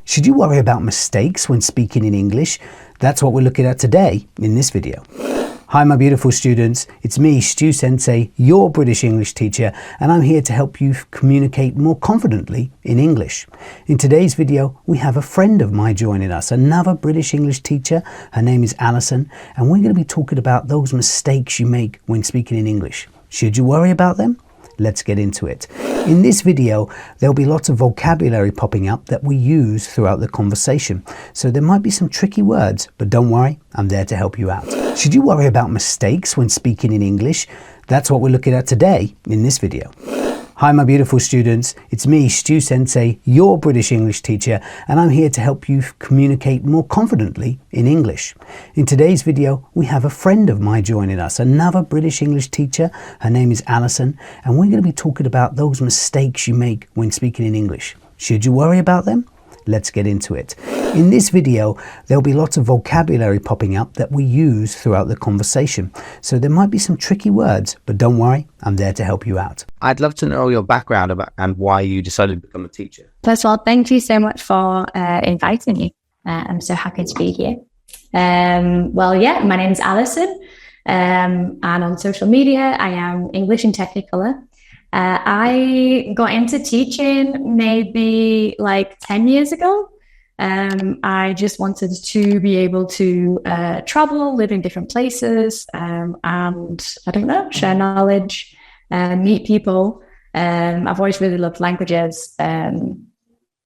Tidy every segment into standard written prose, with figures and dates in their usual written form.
Should you worry about mistakes when speaking in English? That's what we're looking at today in this video. Hi my beautiful students, it's me, Stu Sensei, your British English teacher, and I'm here to help you communicate more confidently in English. In today's video, we have a friend of mine joining us, another British English teacher. Her name is Alison, and we're going to be talking about those mistakes you make when speaking in English. Should you worry about them? Let's get into it. In this video, there'll be lots of vocabulary popping up that we use throughout the conversation. So there might be some tricky words, but don't worry, I'm there to help you out. Should you worry about mistakes when speaking in English? That's what we're looking at today in this video. Hi my beautiful students, it's me, Stu Sensei, your British English teacher, and I'm here to help you communicate more confidently in English. In today's video, we have a friend of mine joining us, another British English teacher. Her name is Alison, and we're going to be talking about those mistakes you make when speaking in English. Should you worry about them? Let's get into it. In this video, there'll be lots of vocabulary popping up that we use throughout the conversation. So there might be some tricky words, but don't worry, I'm there to help you out. I'd love to know your background and why you decided to become a teacher. First of all, thank you so much for inviting me. I'm so happy to be here. My name is Alison, and on social media, I am English and Technicolour. I got into teaching maybe like 10 years ago. I just wanted to be able to travel, live in different places, and I don't know, share knowledge, meet people. I've always really loved languages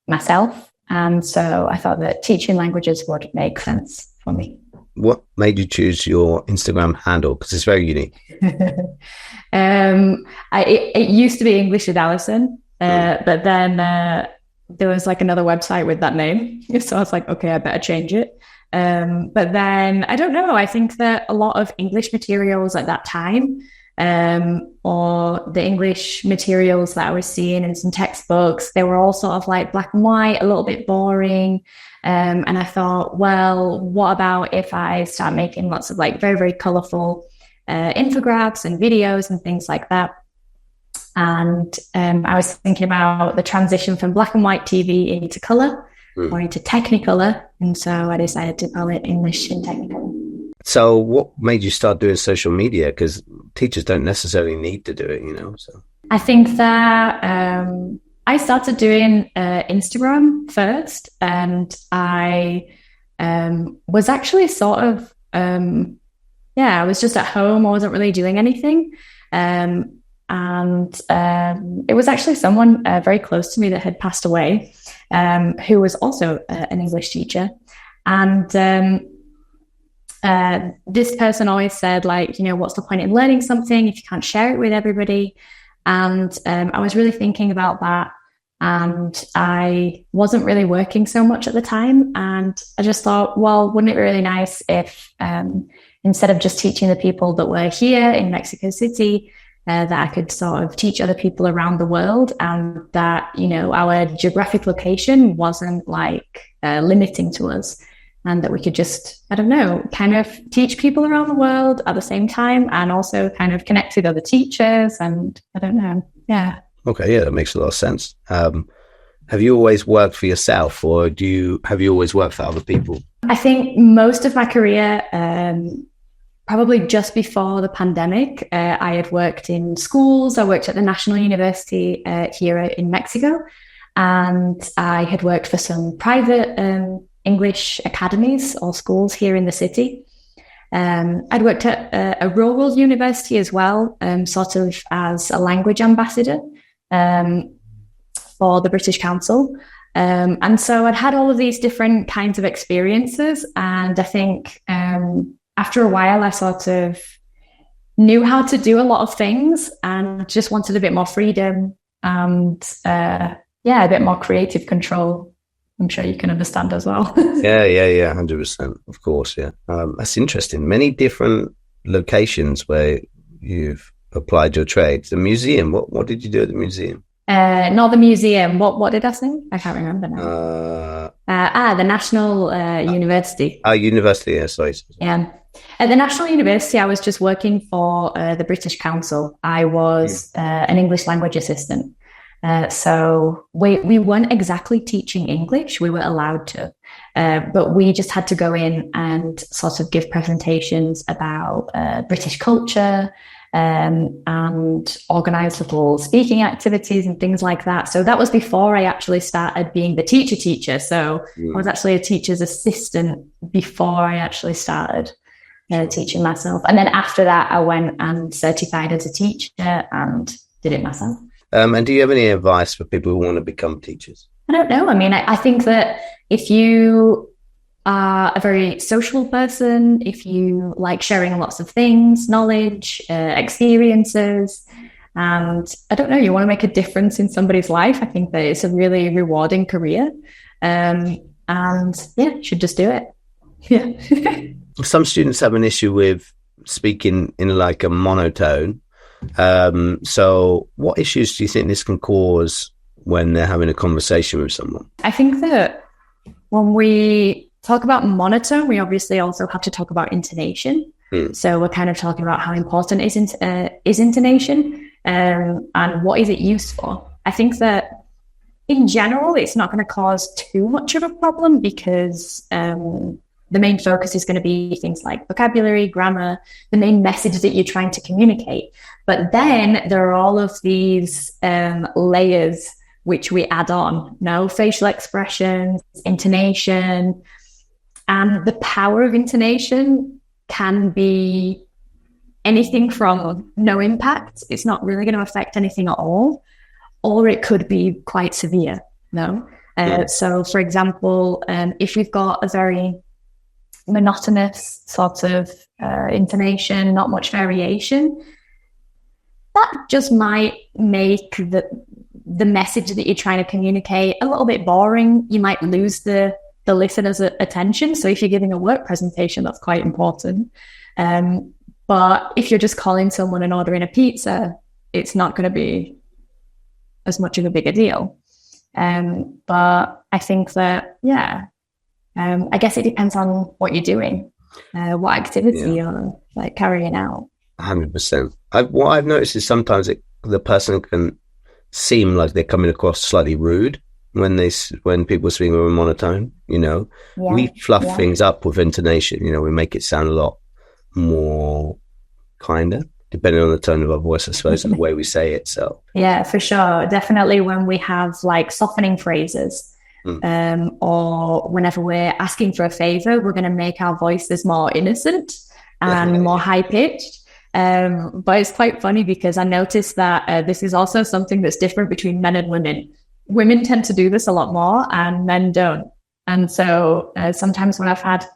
myself, and so I thought that teaching languages would make sense for me. What made you choose your Instagram handle? Because it's very unique. It used to be English with Alison, but then there was like another website with that name. So I was like, okay, I better change it. But then, I don't know, I think that a lot of English materials at that time, or the English materials that I was seeing in some textbooks, they were all sort of like black and white, a little bit boring. And I thought, well, what about if I start making lots of like very, very colourful infographics and videos and things like that. And I was thinking about the transition from black and white TV into colour or into technicolour. And so I decided to call it English and Technicolour. So what made you start doing social media? Because teachers don't necessarily need to do it, you know. So I think that I started doing Instagram first, and I was actually sort of, I was just at home. I wasn't really doing anything. And it was actually someone very close to me that had passed away, who was also an English teacher. And this person always said, like, you know, what's the point in learning something if you can't share it with everybody? And I was really thinking about that. And I wasn't really working so much at the time. And I just thought, well, wouldn't it be really nice if instead of just teaching the people that were here in Mexico City, that I could sort of teach other people around the world, and that, you know, our geographic location wasn't like limiting to us, and that we could just, I don't know, kind of teach people around the world at the same time, and also kind of connect with other teachers. And I don't know. Yeah. Okay. Yeah, that makes a lot of sense. Have you always worked for yourself, or have you always worked for other people? I think most of my career, probably just before the pandemic, I had worked in schools. I worked at the National University here in Mexico, and I had worked for some private English academies or schools here in the city. I'd worked at a rural university as well, sort of as a language ambassador for the British Council. And so I'd had all of these different kinds of experiences. And I think after a while, I sort of knew how to do a lot of things and just wanted a bit more freedom and, a bit more creative control. I'm sure you can understand as well. Yeah, 100%. Of course, yeah. That's interesting. Many different locations where you've applied your trade. The museum, what did you do at the museum? Not the museum. What did I say? I can't remember now. The National University. University, yeah, sorry. Yeah. At the National University, I was just working for the British Council. I was an English language assistant. So we weren't exactly teaching English. We were allowed to, but we just had to go in and sort of give presentations about British culture, and organize little speaking activities and things like that. So that was before I actually started being the teacher. So I was actually a teacher's assistant before I actually started teaching myself. And then after that, I went and certified as a teacher and did it myself. And do you have any advice for people who want to become teachers? I don't know. I mean, I think that if you are a very social person, if you like sharing lots of things, knowledge, experiences, and I don't know, you want to make a difference in somebody's life, I think that it's a really rewarding career. And yeah, you should just do it. Yeah. Some students have an issue with speaking in like a monotone. So what issues do you think this can cause when they're having a conversation with someone? I think that when we talk about monotone, we obviously also have to talk about intonation. So we're kind of talking about how important is intonation, and what is it used for. I think that in general, it's not going to cause too much of a problem because the main focus is going to be things like vocabulary, grammar, the main message that you're trying to communicate. But then there are all of these layers which we add on, facial expressions, intonation. And the power of intonation can be anything from no impact, it's not really going to affect anything at all, or it could be quite severe. So, for example, if you've got a very monotonous sort of intonation, not much variation, that just might make the message that you're trying to communicate a little bit boring. You might lose the listener's attention. So if you're giving a work presentation, that's quite important. But if you're just calling someone and ordering a pizza, it's not going to be as much of a bigger deal. But I think that, I guess it depends on what you're doing, what activity you're like carrying out. 100%. What I've noticed is sometimes the person can seem like they're coming across slightly rude when people speak with a monotone. We fluff things up with intonation. We make it sound a lot more kinder, depending on the tone of our voice, I suppose, and the way we say it. So yeah, for sure, definitely when we have like softening phrases, or whenever we're asking for a favor, we're going to make our voices more innocent and more high pitched. But it's quite funny because I noticed that this is also something that's different between men and women. Women tend to do this a lot more and men don't. And so sometimes when I've had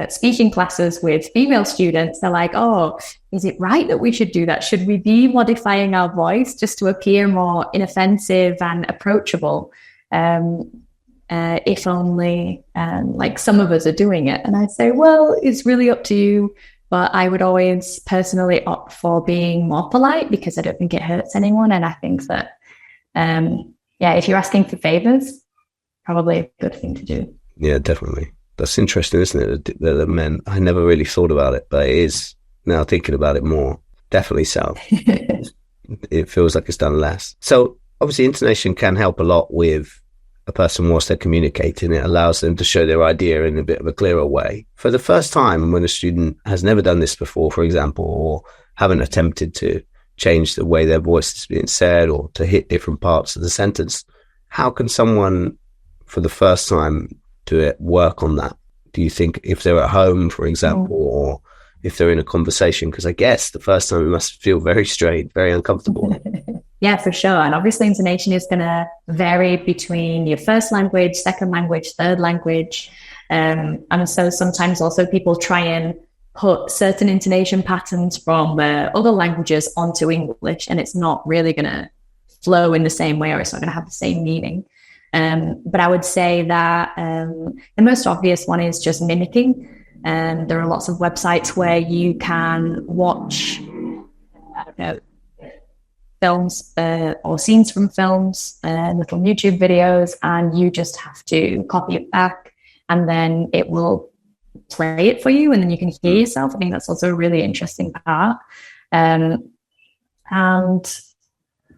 speaking classes with female students, they're like, oh, is it right that we should do that? Should we be modifying our voice just to appear more inoffensive and approachable? If only like some of us are doing it. And I say, well, it's really up to you. But I would always personally opt for being more polite because I don't think it hurts anyone. And I think that, if you're asking for favors, probably a good thing to do. Yeah, definitely. That's interesting, isn't it? The men, I never really thought about it, but it is now thinking about it more. Definitely so. It feels like it's done less. So obviously intonation can help a lot with a person whilst they're communicating. It allows them to show their idea in a bit of a clearer way. For the first time, when a student has never done this before, for example, or haven't attempted to change the way their voice is being said or to hit different parts of the sentence, how can someone for the first time do it, work on that? Do you think if they're at home, for example, or if they're in a conversation? Because I guess the first time it must feel very strange, very uncomfortable. Yeah, for sure. And obviously intonation is going to vary between your first language, second language, third language. And so sometimes also people try and put certain intonation patterns from other languages onto English, and it's not really going to flow in the same way, or it's not going to have the same meaning. But I would say that the most obvious one is just mimicking. And there are lots of websites where you can watch, films or scenes from films, little YouTube videos, and you just have to copy it back, and then it will play it for you, and then you can hear yourself. I think that's also a really interesting part. And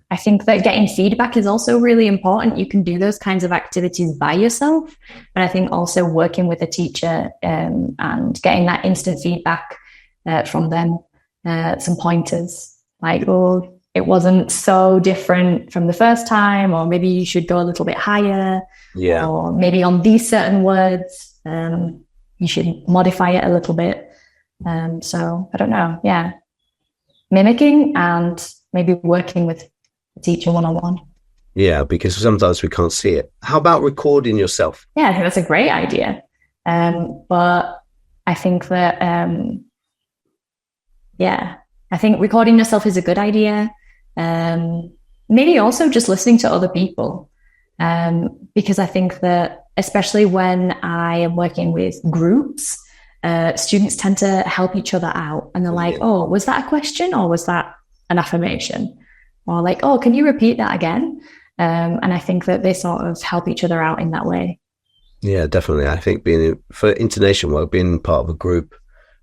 I think that getting feedback is also really important. You can do those kinds of activities by yourself, but I think also working with a teacher and getting that instant feedback from them, some pointers like, oh, it wasn't so different from the first time, or maybe you should go a little bit higher, or maybe on these certain words, you should modify it a little bit. So I don't know. Yeah. Mimicking and maybe working with a teacher one-on-one. Yeah, because sometimes we can't see it. How about recording yourself? Yeah, I think that's a great idea. But I think that, I think recording yourself is a good idea. Maybe also just listening to other people. Because I think that especially when I am working with groups, students tend to help each other out, and they're like, oh, was that a question or was that an affirmation? Or like, oh, can you repeat that again? And I think that they sort of help each other out in that way. Yeah, definitely. I think for intonation work, being part of a group,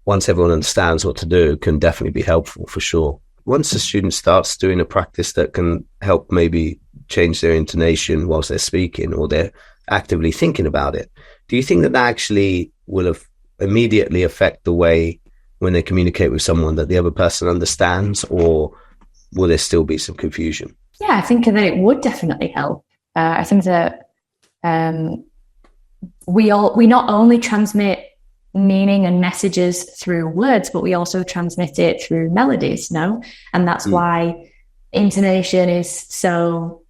once everyone understands what to do, can definitely be helpful for sure. Once a student starts doing a practice that can help maybe change their intonation whilst they're speaking, or they're actively thinking about it, do you think that actually will have immediately affect the way when they communicate with someone, that the other person understands, or will there still be some confusion? Yeah, I think that it would definitely help. I think that we not only transmit meaning and messages through words, but we also transmit it through melodies, no? And that's why intonation is so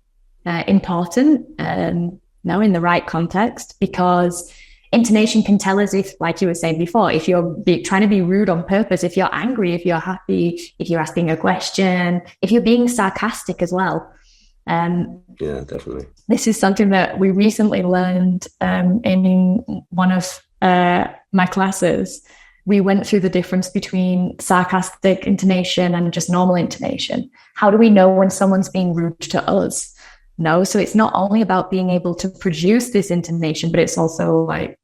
important, in the right context, because intonation can tell us if, like you were saying before, if you're trying to be rude on purpose, if you're angry, if you're happy, if you're asking a question, if you're being sarcastic as well. Yeah, definitely. This is something that we recently learned in one of my classes. We went through the difference between sarcastic intonation and just normal intonation. How do we know when someone's being rude to us? No, so it's not only about being able to produce this intonation, but it's also like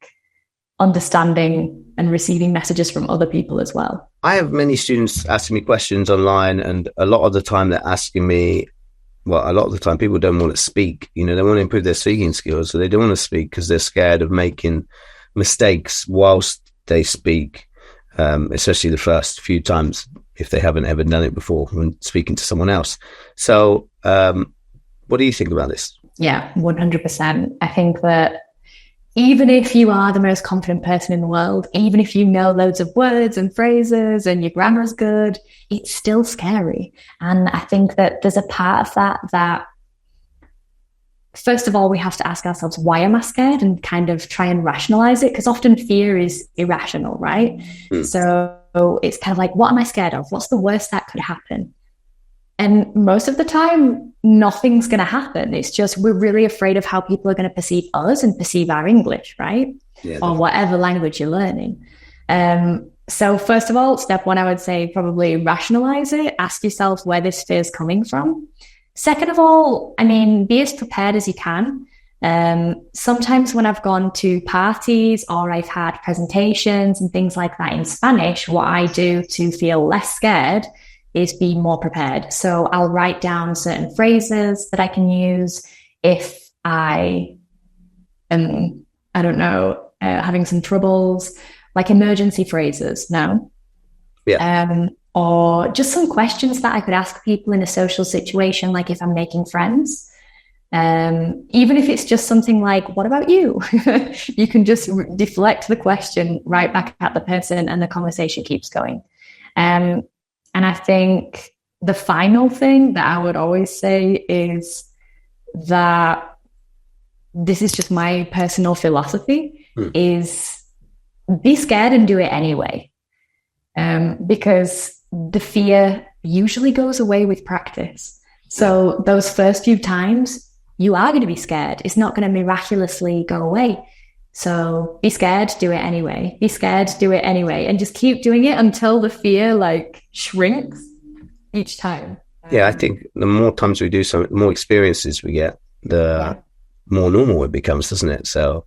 understanding and receiving messages from other people as well. I have many students asking me questions online, and a lot of the time they're asking me, well, a lot of the time people don't want to speak. They want to improve their speaking skills, so they don't want to speak because they're scared of making mistakes whilst they speak, especially the first few times if they haven't ever done it before when speaking to someone else. So, what do you think about this? Yeah, 100%. I think that even if you are the most confident person in the world, even if you know loads of words and phrases and your grammar is good, it's still scary. And I think that there's a part of that first of all, we have to ask ourselves, why am I scared? And kind of try and rationalize it, because often fear is irrational, right? So it's kind of like, what am I scared of? What's the worst that could happen? And most of the time, nothing's going to happen. It's just we're really afraid of how people are going to perceive us and perceive our English, right? Yeah, or whatever language you're learning. So first of all, step one, I would say probably rationalize it. Ask yourself where this fear is coming from. Second of all, be as prepared as you can. Sometimes when I've gone to parties or I've had presentations and things like that in Spanish, what I do to feel less scared is be more prepared. So I'll write down certain phrases that I can use if I am, having some troubles, like emergency phrases, no? Yeah. Or just some questions that I could ask people in a social situation, like if I'm making friends. Even if it's just something like, what about you? You can just deflect the question right back at the person and the conversation keeps going. And I think the final thing that I would always say is that this is just my personal philosophy, is be scared and do it anyway. Because the fear usually goes away with practice. So those first few times, you are going to be scared. It's not going to miraculously go away. So be scared, do it anyway. Be scared, do it anyway. And just keep doing it until the fear shrinks each time. Yeah, I think the more times we do something, the more experiences we get, the more normal it becomes, doesn't it? So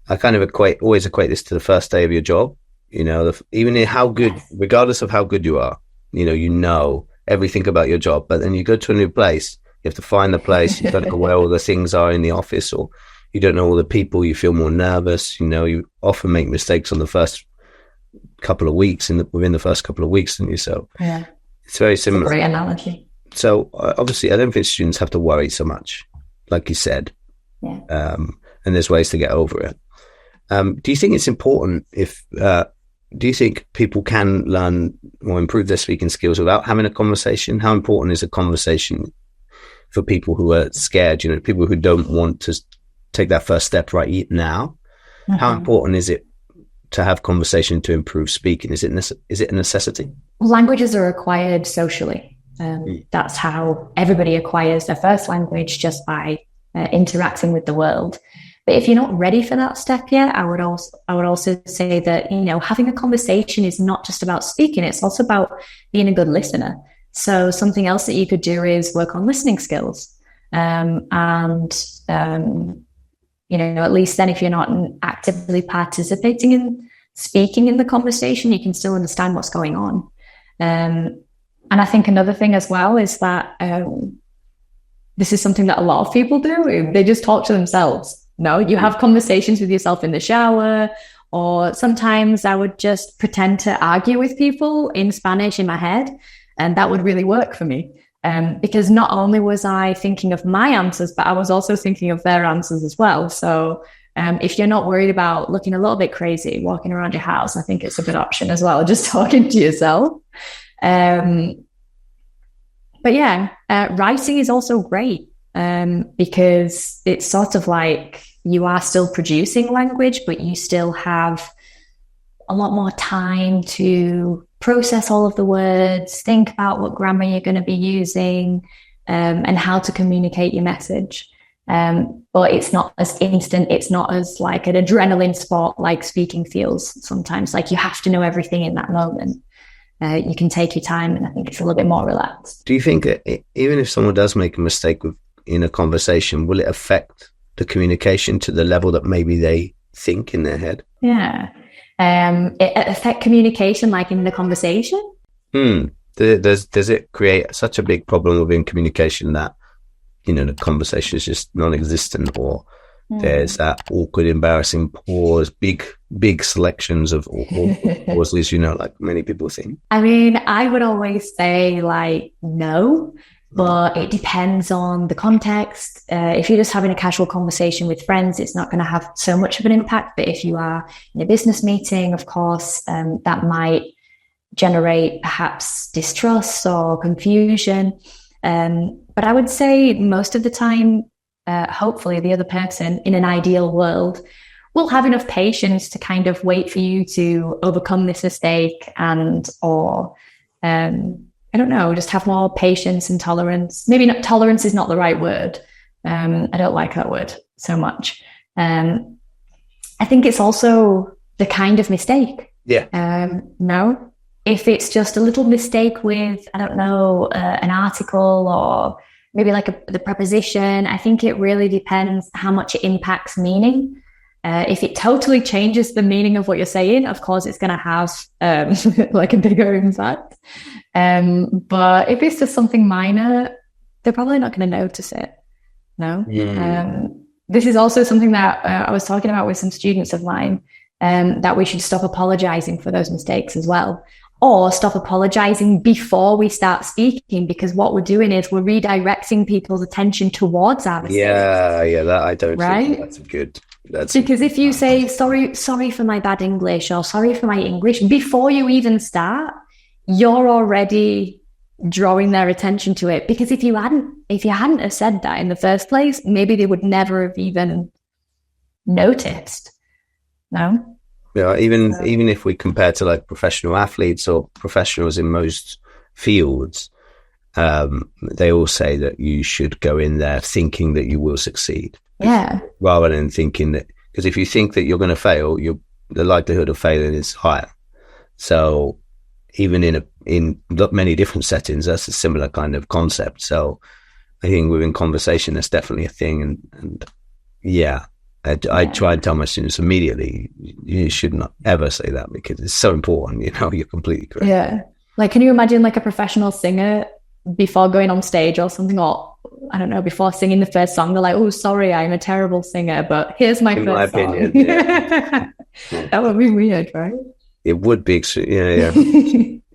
I kind of always equate this to the first day of your job. Even in how good, regardless of how good you are, you know everything about your job, but then you go to a new place, You have to find the place. You don't know where all the things are in the office, or you don't know all the people. You feel more nervous. You often make mistakes on the first couple of weeks, within the first couple of weeks, don't you? So yeah, it's very similar. Great analogy. So obviously, I don't think students have to worry so much, like you said. Yeah. And there's ways to get over it. Do you think it's important do you think people can learn or improve their speaking skills without having a conversation? How important is a conversation for people who are scared, people who don't want to take that first step right now? Mm-hmm. How important is it to have conversation to improve speaking? Is it a necessity? Languages are acquired socially. That's how everybody acquires their first language, just by interacting with the world. But if you're not ready for that step yet, I would also say that, having a conversation is not just about speaking. It's also about being a good listener. So something else that you could do is work on listening skills. At least then, if you're not actively participating in speaking in the conversation, you can still understand what's going on. And I think another thing as well is that this is something that a lot of people do. They just talk to themselves. No, you have conversations with yourself in the shower, or sometimes I would just pretend to argue with people in Spanish in my head, and that would really work for me. Because not only was I thinking of my answers, but I was also thinking of their answers as well. So if you're not worried about looking a little bit crazy walking around your house, I think it's a good option as well, just talking to yourself. But yeah, writing is also great. Because it's sort of like you are still producing language, but you still have a lot more time to process all of the words, think about what grammar you're going to be using, and how to communicate your message. But it's not as instant. It's not as like an adrenaline sport like speaking feels sometimes. Like you have to know everything in that moment. You can take your time, and I think it's a little bit more relaxed. Do you think that even if someone does make a mistake in a conversation, will it affect the communication to the level that maybe they think in their head? Yeah. It affect communication like in the conversation? Does it create such a big problem within communication that, the conversation is just non-existent, or there's that awkward, embarrassing pause, big selections of pauses, like many people think? I mean, I would always say no. But it depends on the context. If you're just having a casual conversation with friends, it's not going to have so much of an impact. But if you are in a business meeting, of course, that might generate perhaps distrust or confusion. But I would say most of the time, hopefully the other person in an ideal world will have enough patience to kind of wait for you to overcome this mistake I don't know, just have more patience and tolerance. Maybe not, tolerance is not the right word. I don't like that word so much. I think it's also the kind of mistake. Yeah. No, if it's just a little mistake with, I don't know, an article or maybe like the preposition, I think it really depends how much it impacts meaning. If it totally changes the meaning of what you're saying, of course, it's going to have like a bigger impact. But if it's just something minor, they're probably not going to notice it. No. This is also something that I was talking about with some students of mine, that we should stop apologizing for those mistakes as well, or stop apologizing before we start speaking, because what we're doing is we're redirecting people's attention towards our mistakes. Yeah, that I don't think that's good. Because if you say sorry for my bad English, or sorry for my English, before you even start, you're already drawing their attention to it. Because if you hadn't have said that in the first place, maybe they would never have even noticed. No? Yeah, even if we compare to like professional athletes or professionals in most fields, they all say that you should go in there thinking that you will succeed. Yeah. Rather than thinking that, because if you think that you're going to fail, the likelihood of failing is higher. So even in many different settings, that's a similar kind of concept. So I think within conversation, that's definitely a thing. And yeah, I try and tell my students immediately, you should not ever say that, because it's so important. You're completely correct. Yeah. Like, can you imagine like a professional singer before going on stage or something, or I don't know, before singing the first song, they're like, oh, sorry, I'm a terrible singer, but here's my In first my song. opinion, yeah. That would be weird, right? It would be, yeah.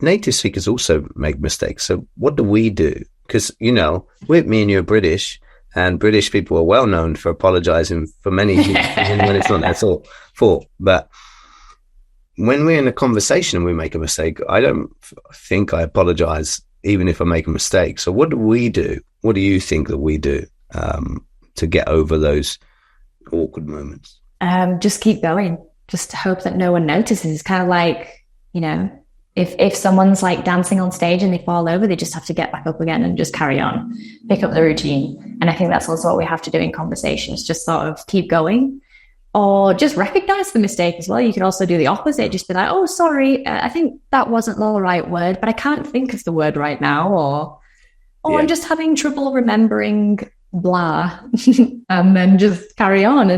Native speakers also make mistakes. So what do we do? Because, you know, with me and you are British, and British people are well known for apologizing for many things, even when it's not their fault. But when we're in a conversation and we make a mistake, I don't think I apologize, even if I make a mistake. So what do we do? What do you think that we do to get over those awkward moments? Just keep going. Just hope that no one notices. It's kind of like, you know, if someone's like dancing on stage and they fall over, they just have to get back up again and just carry on, pick up the routine. And I think that's also what we have to do in conversations, just sort of keep going, or just recognize the mistake as well. You could also do the opposite, just be like, oh, sorry, I think that wasn't the right word, but I can't think of the word right now, or I'm just having trouble remembering blah, and then just carry on.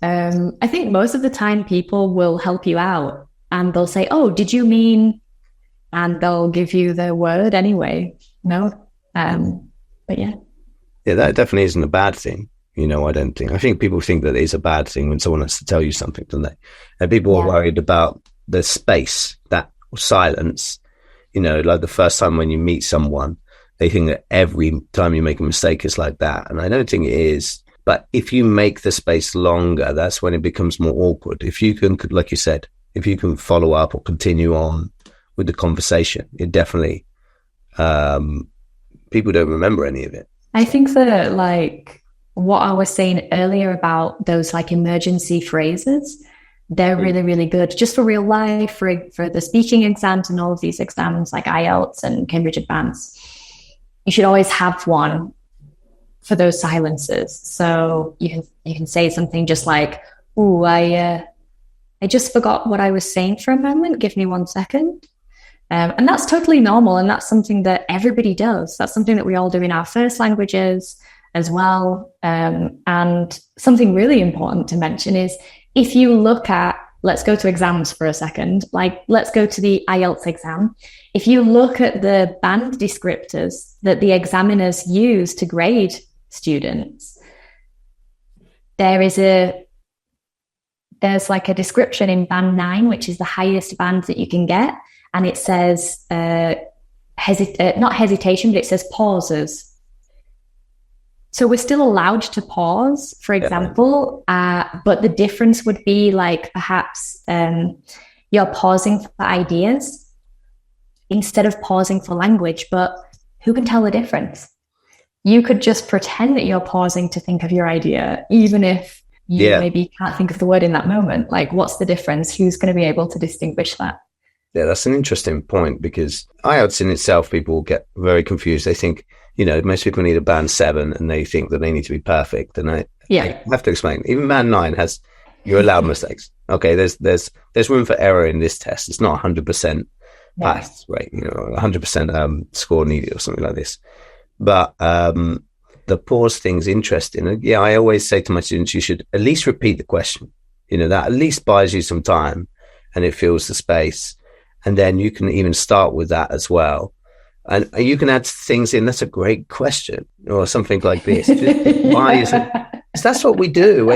And I think most of the time people will help you out and they'll say, oh, did you mean, and they'll give you the word anyway. No. But yeah. Yeah, that definitely isn't a bad thing. You know, I think people think that it's a bad thing when someone has to tell you something, don't they? And people are worried about the space, that silence, you know, like the first time when you meet someone, they think that every time you make a mistake is like that. And I don't think it is. But if you make the space longer, that's when it becomes more awkward. If you can, like you said, if you can follow up or continue on with the conversation, it definitely, people don't remember any of it. I think that like what I was saying earlier about those like emergency phrases, they're really, really good just for real life, for the speaking exams and all of these exams like IELTS and Cambridge Advanced. You should always have one for those silences. So you can say something just like, "Oh, I just forgot what I was saying for a moment. Give me 1 second." And that's totally normal. And that's something that everybody does. That's something that we all do in our first languages as well. And something really important to mention is if you look at, let's go to exams for a second, like let's go to the IELTS exam. If you look at the band descriptors that the examiners use to grade students, there's like a description in band 9, which is the highest band that you can get. And it says, not hesitation, but it says pauses. So we're still allowed to pause, for example, but the difference would be like perhaps you're pausing for ideas instead of pausing for language, but who can tell the difference? You could just pretend that you're pausing to think of your idea, even if you maybe can't think of the word in that moment. Like, what's the difference? Who's going to be able to distinguish that? Yeah, that's an interesting point because IELTS in itself, people get very confused. They think, you know, most people need a band 7 and they think that they need to be perfect. And I have to explain, even band 9 you're allowed mistakes. Okay, there's room for error in this test. It's not 100% pass, right? You know, 100% score needed or something like this. But the pause thing's interesting. And yeah, I always say to my students, you should at least repeat the question. You know, that at least buys you some time and it fills the space. And then you can even start with that as well. And you can add things in. That's a great question, or something like this. Why is it? That's what we do.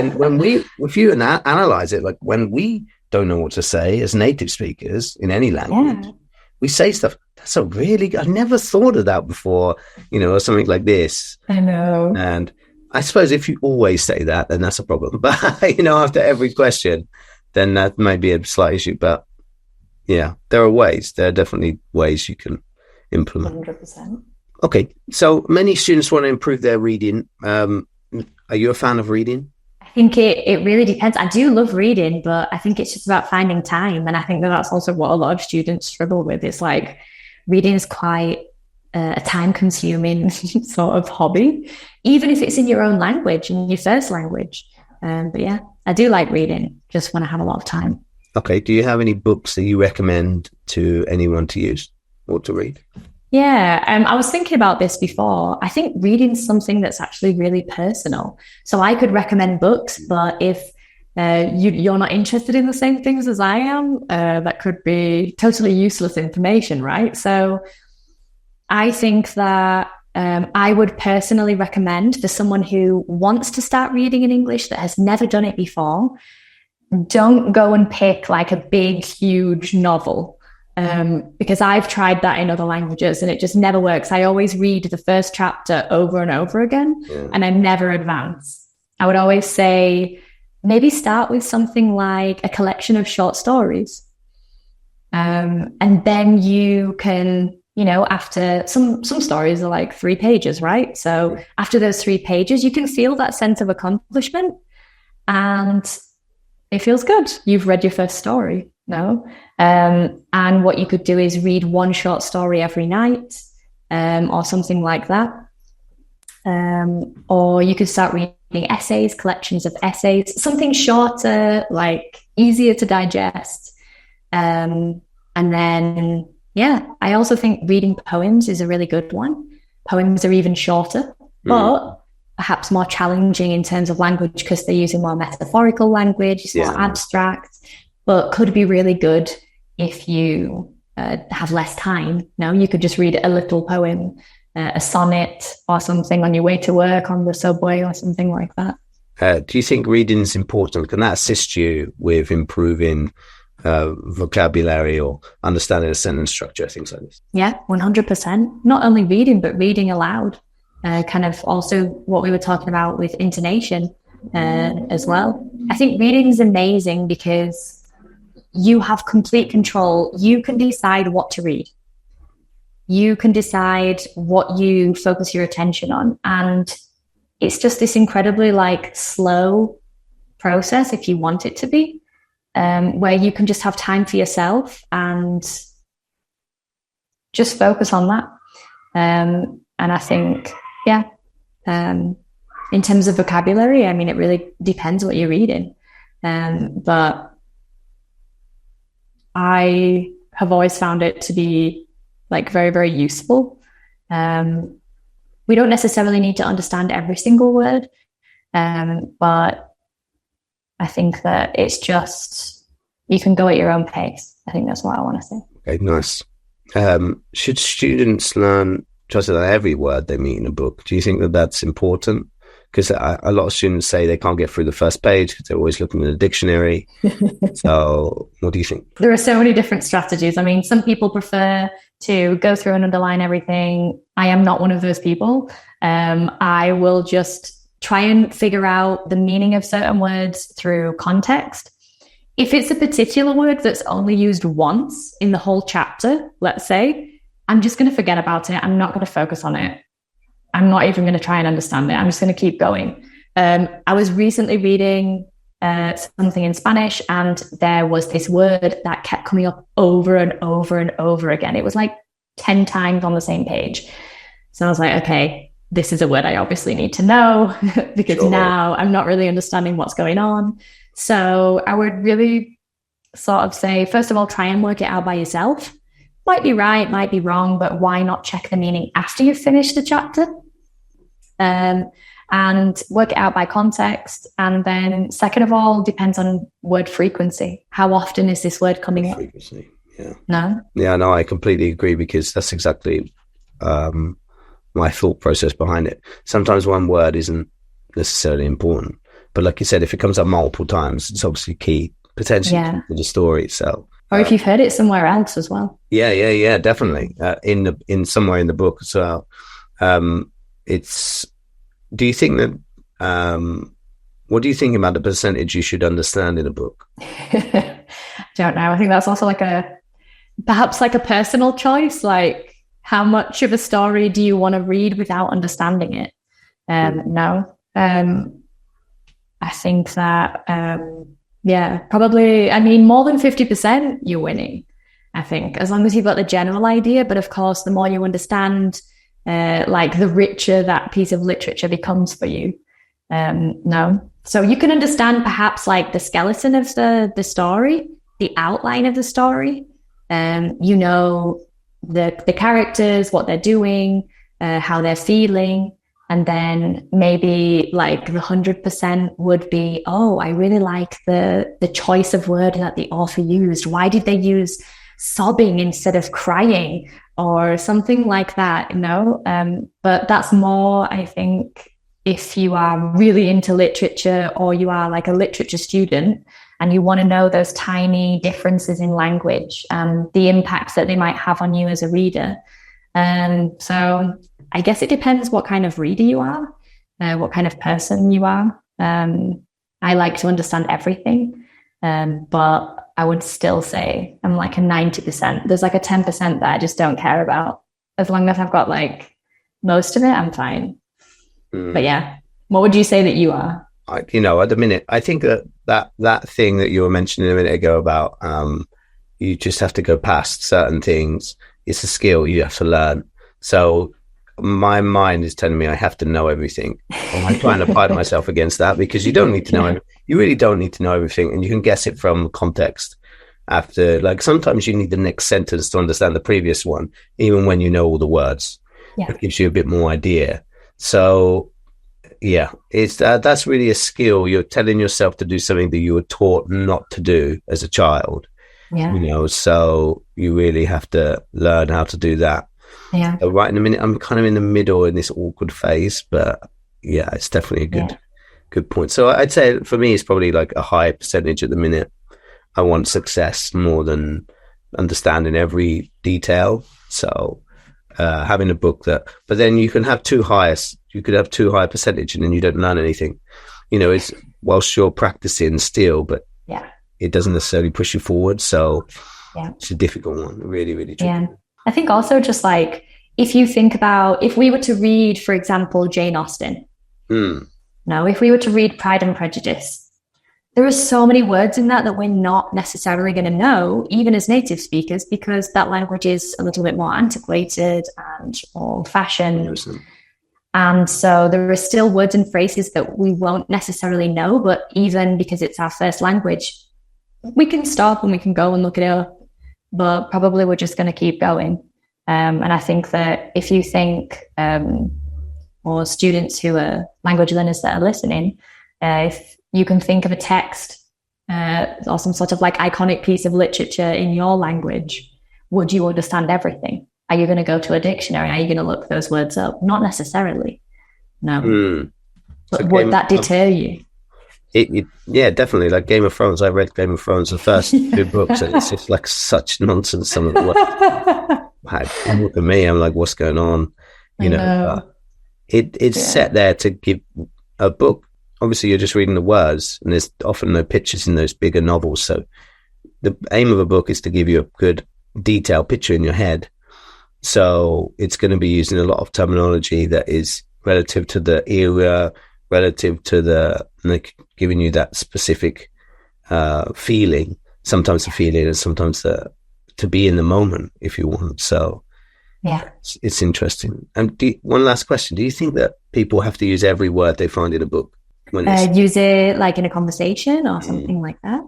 If you analyze it, like when we don't know what to say as native speakers in any language, we say stuff. That's I never thought of that before, you know, or something like this. I know. And I suppose if you always say that, then that's a problem. But, you know, after every question, then that may be a slight issue. But yeah, there are definitely ways you can implement. 100%. Okay, so many students want to improve their reading. Are you a fan of reading? I think it really depends. I do love reading, but I think it's just about finding time. And I think that's also what a lot of students struggle with. It's like reading is quite a time-consuming sort of hobby, even if it's in your own language, in your first language. But yeah, I do like reading just when I have a lot of time. Okay, do you have any books that you recommend to anyone to use or to read? Yeah, I was thinking about this before. I think reading is something that's actually really personal. So I could recommend books, but if you're not interested in the same things as I am, that could be totally useless information, right? So I think that I would personally recommend for someone who wants to start reading in English that has never done it before, don't go and pick like a big, huge novel. Because I've tried that in other languages and it just never works. I always read the first chapter over and over again, and I never advance. I would always say, maybe start with something like a collection of short stories. And then you can, after some stories are like 3 pages, right? So after those 3 pages, you can feel that sense of accomplishment and it feels good. You've read your first story, no? And what you could do is read 1 short story every night, or something like that. Or you could start reading essays, collections of essays, something shorter, like easier to digest. And then, I also think reading poems is a really good one. Poems are even shorter, but perhaps more challenging in terms of language because they're using more metaphorical language, it's more abstract, but could be really good if you have less time. No, you could just read a little poem, a sonnet or something on your way to work, on the subway or something like that. Do you think reading is important? Can that assist you with improving vocabulary or understanding a sentence structure, things like this? Yeah, 100%. Not only reading, but reading aloud. Kind of also what we were talking about with intonation as well. I think reading is amazing because you have complete control. You can decide what to read. You can decide what you focus your attention on. And it's just this incredibly like slow process, if you want it to be, where you can just have time for yourself and just focus on that. And I think, in terms of vocabulary, I mean, it really depends what you're reading. But I have always found it to be like very, very useful. We don't necessarily need to understand every single word, but I think that it's just, you can go at your own pace. I think that's what I want to say. Okay, nice. Should students try to learn every word they meet in a book? Do you think that that's important? Because a lot of students say they can't get through the first page because they're always looking in a dictionary. So what do you think? There are so many different strategies. I mean, some people prefer to go through and underline everything. I am not one of those people. I will just try and figure out the meaning of certain words through context. If it's a particular word that's only used once in the whole chapter, let's say, I'm just going to forget about it. I'm not going to focus on it. I'm not even going to try and understand it. I'm just going to keep going. I was recently reading something in Spanish, and there was this word that kept coming up over and over and over again. It was like 10 times on the same page. So I was like, okay, this is a word I obviously need to know because now I'm not really understanding what's going on. So I would really sort of say, first of all, try and work it out by yourself. Might be right, might be wrong, but why not check the meaning after you've finished the chapter? And work it out by context. And then second of all, depends on word frequency. How often is this word coming up? Frequency, yeah. No? Yeah, no, I completely agree because that's exactly my thought process behind it. Sometimes one word isn't necessarily important. But like you said, if it comes up multiple times, it's obviously key, potentially to the story itself. Or if you've heard it somewhere else as well. Yeah, definitely. In somewhere in the book as well. Do you think that, what do you think about the percentage you should understand in a book? Don't know. I think that's also perhaps like a personal choice. Like, how much of a story do you want to read without understanding it? No. I think that, probably, I mean, more than 50%, you're winning, I think, as long as you've got the general idea. But of course, the more you understand, the richer that piece of literature becomes for you. No. So you can understand perhaps like the skeleton of the story, the outline of the story. You know, the characters, what they're doing, how they're feeling. And then maybe like the 100% would be, oh, I really like the choice of word that the author used. Why did they use sobbing instead of crying or something like that, you know. But that's more, I think, if you are really into literature or you are like a literature student and you want to know those tiny differences in language and the impacts that they might have on you as a reader. So I guess it depends what kind of reader you are, what kind of person you are. I like to understand everything, but I would still say I'm like a 90%. There's like a 10% that I just don't care about. As long as I've got like most of it, I'm fine. But yeah, what would you say that you are? At the minute, I think that thing that you were mentioning a minute ago about you just have to go past certain things. It's a skill you have to learn. So my mind is telling me I have to know everything. And I'm trying to fight myself against that, because you don't need to know everything. You really don't need to know everything, and you can guess it from context. After, like, sometimes you need the next sentence to understand the previous one, even when you know all the words. Yeah. It gives you a bit more idea. So yeah, it's that's really a skill. You're telling yourself to do something that you were taught not to do as a child. Yeah. So you really have to learn how to do that. Yeah. So right in a minute, I'm kind of in the middle in this awkward phase, but yeah, it's definitely a good point. So I'd say for me, it's probably like a high percentage at the minute. I want success more than understanding every detail. So having a book but then you can have too high a percentage and then you don't learn anything. It's whilst you're practicing still, but it doesn't necessarily push you forward. So it's a difficult one, really, really tricky. Yeah. I think also just like, if you think about, if we were to read, for example, Jane Austen, if we were to read Pride and Prejudice, there are so many words in that we're not necessarily going to know, even as native speakers, because that language is a little bit more antiquated and old-fashioned. And so there are still words and phrases that we won't necessarily know, but even because it's our first language, we can stop and we can go and look it up, but probably we're just going to keep going. And I think that if you think, or students who are language learners that are listening, if you can think of a text or some sort of like iconic piece of literature in your language, would you understand everything? Are you going to go to a dictionary? Are you going to look those words up? Not necessarily. No. But would that deter you? Yeah, definitely. Like Game of Thrones, I read Game of Thrones, the first two books, and it's just like such nonsense. Some of the words. Look at me, I'm like, what's going on? It's set there to give a book. Obviously, you're just reading the words, and there's often no pictures in those bigger novels. So the aim of a book is to give you a good detailed picture in your head. So it's going to be using a lot of terminology that is relative to the era, relative to giving you that specific feeling, sometimes the feeling and sometimes to be in the moment if you want. So yeah, it's interesting. And one last question. Do you think that people have to use every word they find in a book? Use it like in a conversation or something like that?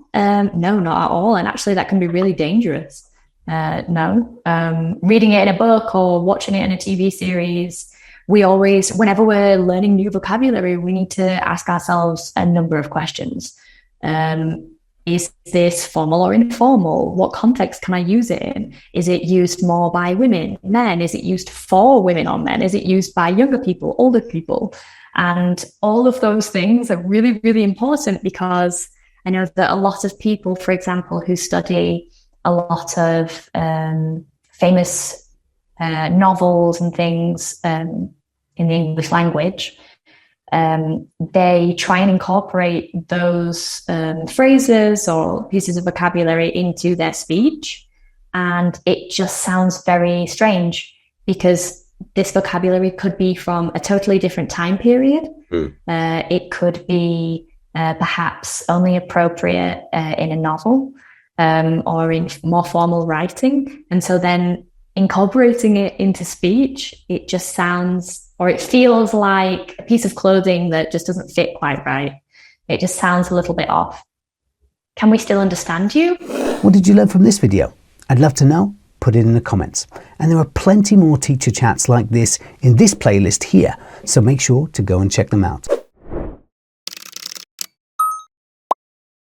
No, not at all. And actually that can be really dangerous. No. Reading it in a book or watching it in a TV series, we always, whenever we're learning new vocabulary, we need to ask ourselves a number of questions. Is this formal or informal? What context can I use it in? Is it used more by women, men? Is it used for women or men? Is it used by younger people, older people? And all of those things are really, really important, because I know that a lot of people, for example, who study a lot of famous novels and things in the English language, they try and incorporate those phrases or pieces of vocabulary into their speech. And it just sounds very strange, because this vocabulary could be from a totally different time period. It could be perhaps only appropriate in a novel or in more formal writing. And so then incorporating it into speech, it just sounds, or it feels like a piece of clothing that just doesn't fit quite right. It just sounds a little bit off. Can we still understand you? What did you learn from this video? I'd love to know. Put it in the comments. And there are plenty more teacher chats like this in this playlist here, so make sure to go and check them out.